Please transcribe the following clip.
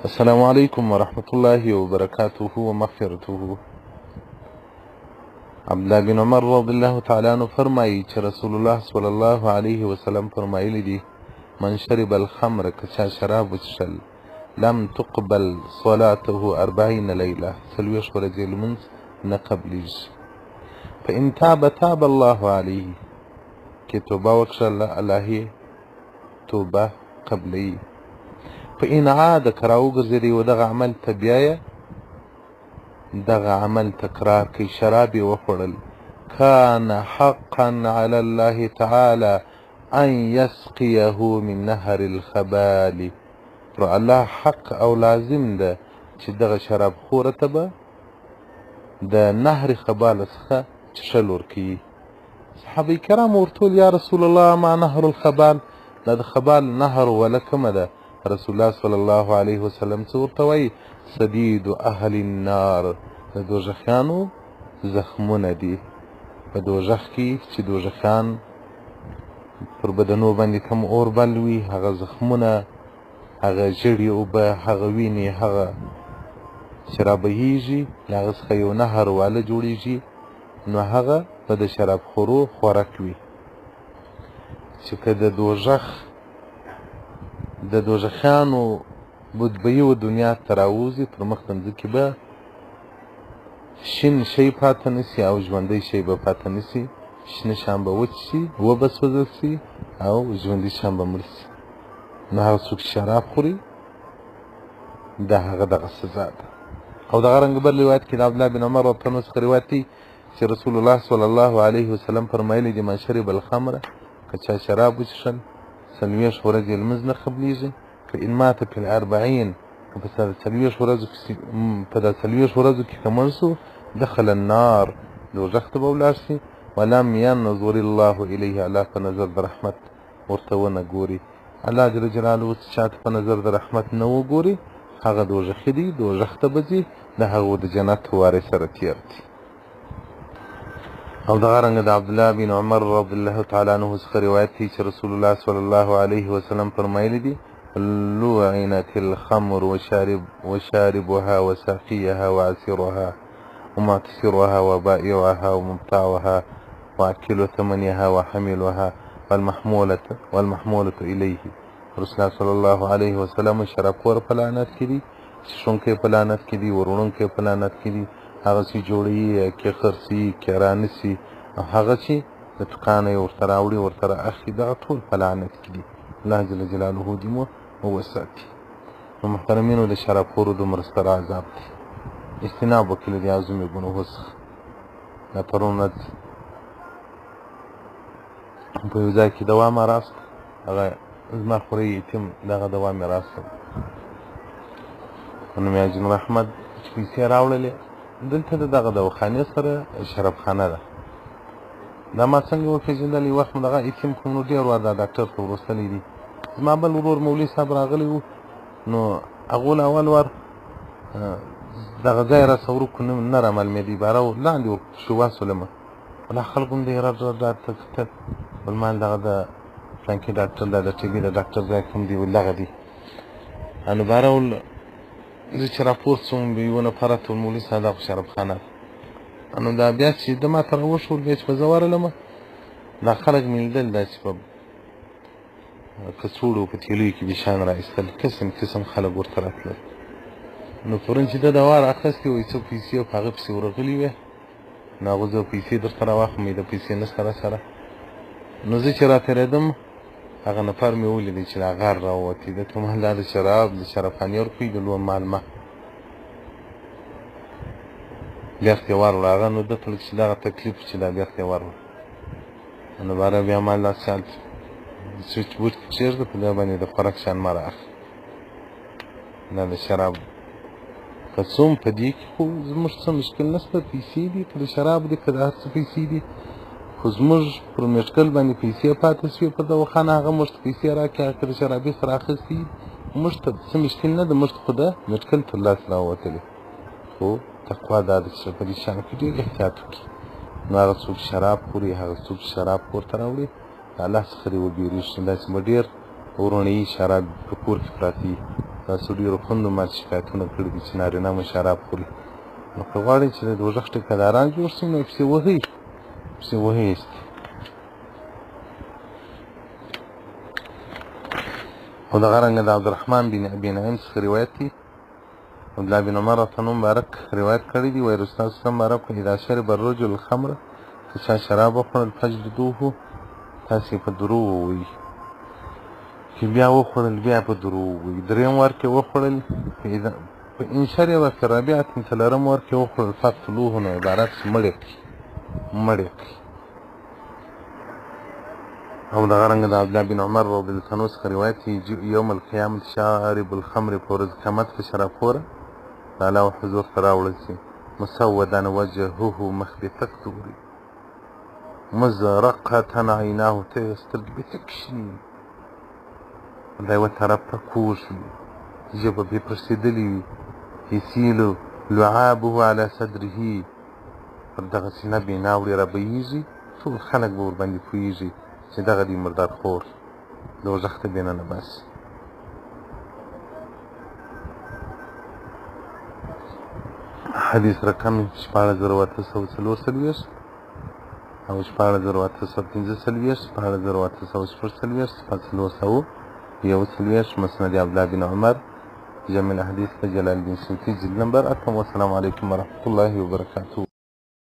السلام عليكم ورحمة الله وبركاته ومغفرته. عبدالله بن عمر رضی الله تعالی عنہ فرمایي چې رسول الله صلی الله علیه وسلم فرمایلی دي من شرب الخمر که چا شراب وڅښل لم تقبل صلاته 40 لیله 40 ورځې لمونځ نه قبلیږي. فإن تاب تاب الله علیه که توبه وکړه الله توبه قبلی. فإن عاد که راوګرځېدی و دغه عمل ته بیا دغه عمل تکرار کوي شراب یې وخوړل كان حقا على الله تعالى ان يسقيه من نهر الخبال. پر الله حق او لازم ده چې دغه شراب خوره ته به د نهر خبال څخه څښل ورکوي. صحابه کرام ورته وویل یا رسول الله ما نهر الخبال، دا د خبال نهر وله کومه ده؟ رسول الله صلی الله علیه وسلم څه ورته وایي؟ سدید اهل النار، د دوزخیانو زخمونه دي. په دوزخ کې چې دوزخیان پر بدنو باندې کوم اور بل وي هغه زخمونه، هغه ژړې اوبه، هغه وینې، هغه چې رابهیږي له هغه څخه یو نهر واله جوړیږي، نو هغه به د شراب خورو خوراک وي. چې که د دوزخیانو بدبهي و دنیا ته راوځي پر مخ د مځکې به شین شی پاته نسي او ژوندی شی به پاته نسي. شنه شیان به وچ سي، وبه سوځل سي او ژوندي شیان به مړ سي. نو هغه څوک شراب خوري د هغه دغه سزا ده. او دغه رنګه بل روایت کې د عبدالله بن عمر رضی الله څخه روایت دی چې رسول الله صلی الله علیه وسلم فرمایلی دي من شرب الخمر که چا شراب وڅښل 40 ورځې لمونځ نه قبلیږي. فإن مات في الأربعين په دا 40 ورځو کې که مړ سو دخل النار، دوزخ ته به ولاړ سي. ولم ينظر الله الیه، الله په نظر د رحمت ورته ونه ګوري. الله جل جلاله چاته په نظر د رحمت نه وګوري هغه دوزخي دي، دوزخ ته به ځي، د هغو د جنت وارې سره تېر دي. او دغه رنګه د عبدالله بن عمر رضی الله تعالی عنه څخه روایت دی چې رسول الله صلی الله علیه وسلم فرمایلی دي لعنت الخمر وشاربها وساقيها وعسيرها ومعتصرها وبائعها ومبتاعها وأكل ثمنها وحملها والمحمولة إليه. رسول الله صلی الله علیه وسلم شراب خور په لعنت کې دي، شونکي په لعنت کې دي، ورونکي په لعنت کې دي، هغه چې جوړوي کې خرڅي کې رانسي، هغه چې د دکانه یې ورته راوړي ورته رااخلي، دغه ټول په لعنت کې دي. الله جل جلاله دې مو ووساتي. نو محترمینو د شراب خورو دومره ستر عذاب دی، اجتناب وکړئ له دې عظیمو ګناهو څخه. دا پرون ورځ په یو ځای کې دوا مې راست، هغه زما خوری یتیم دغه دوا مې راستل، نو مې اجمل احمد چې پیسې راوړلې دلته د دغه دواخانې سره شرابخانه ده. دا ما څنګه وپېژندل؟ یو وخت مو دغه یتیم کوم نو ډېر وار دا ډاکټر ته وروستلی دي. زما بل ورور مولوي صاحب راغلی و، نو هغو له اول وار دغه ځای راسه ورکو نه رامعلومېدی، باره لاندې ورپسې واستولمه. ولا خلکو هم دی رډ راته کتل، ول ما دغه د فلانکي ډاکټر دا د ټي بي د ډاکټر ځای کوم دی؟ ول دغه دی. نو باره ول زه چې راپورت سوم یوه نفر راته ول مولوي صاحب دا خو شرابخانه ده. نو دا بیا چې ده ما ته راوښول بیا چې په زه ورغلمه دا خلک مې لیدل دا چې په کڅوړو په تیلو کې بېشان را ایستل، قسم قسم خلک ورته راتلل. نو پرون چې ده دوا رااخیستې وایي څه پیسې په هغه پسې ورغلي وې، نو هغو زه پیسې درته راواخلم، د پیسې نشته راسره. نو زه چې راتېرېدم هغه نفر مې ولیدی چې دا غار راووتې، ده ته مهال دا د شرابخانې ورکوي د لوی مال مه بیخت یې ور وړه. هغه نو ده ته چې دغه تکلیف چې دا بیخت یې ور وړه. نو باره بیا ما داسې حال سویچ بوټ چېږده په ده باندې د خوراک شیان مه رااخلي. دا د شراب که څوم په دې کې خو زموږ څه مشکل نشته، پیسې دي که د شرابو دي که د هر څه پیسې دي، خو زموږ پر میډیکل باندې پیسې پاتې شوې په دواخانه، هغه موږ ته پیسې راکړي، هغه که د شرابي سره اخیستي موږ ته څه مشکل نه ده، موږ ته خو د میډیکل تر لاسه راووتلې. خو تقوا دا ده چې په دې شیانو کې ډېر احتیاط وکړي. نو هغه څوک شراب خوري، هغه څوک شراب کور ته راوړي، د الله څخه دې وبېرېږي. داسې به ډېر ورڼهیي شراب په کور کې پراته وي، تاسو ډېرو خویندو ما شکایتونه کړي دي چې نارینه مو شراب خوري. نو که غواړئ چې د دوزخ ټیکهداران جوړ شي نو پسې وهئ یې. او دغه رنګه د عبدالرحمن بن ابي نعیم څخه روایت دی. عبدالله بن عمر رضی الله مبارک روایت کړی دی، وایي رسول الله صلی الله علیه وسلم مبارک اذا شرب الرجل الخمر، که چا شراب وخوړل فجلدوه، تاسې په دروغ ووایي. چې بیا وخوړل بیا په دروغ ووایي. درېیم وار کې وخوړل په ان شرب فی الرابعة، څلورم وار کې وخوړل فاقتلوه، نو عبارت چې مړ یې کړي. او دغه رنګه د عبدالله بن عمر رضی الله عنه څخه روایت دی یوم القیامت شارب الخمر، په ورځ قیامت کې شرابخوره د الله حضور ته راوړل شي، مسودن وجهه، مخ دې تک توري، مزرقة عیناه، سترګې به تک شي، دا یوه طرف ته کوږ وي، ژبه بې پړسېدلې وي، یسیلو لعابه علی صدره، پر دغه سینه بې ناورې رابهیږي، ټول خلک به ورباندې پوهېږي چې دغه دی مردار خور دوزخ ته دننه باسي. حدیث رقم 16840 او 16815 16840 140 مسند عبدالله بن عمر جامع الحدیث جلال الدین سیوطي جلد نمبر 8. والسلام علیکم ورحمة الله وبرکاته.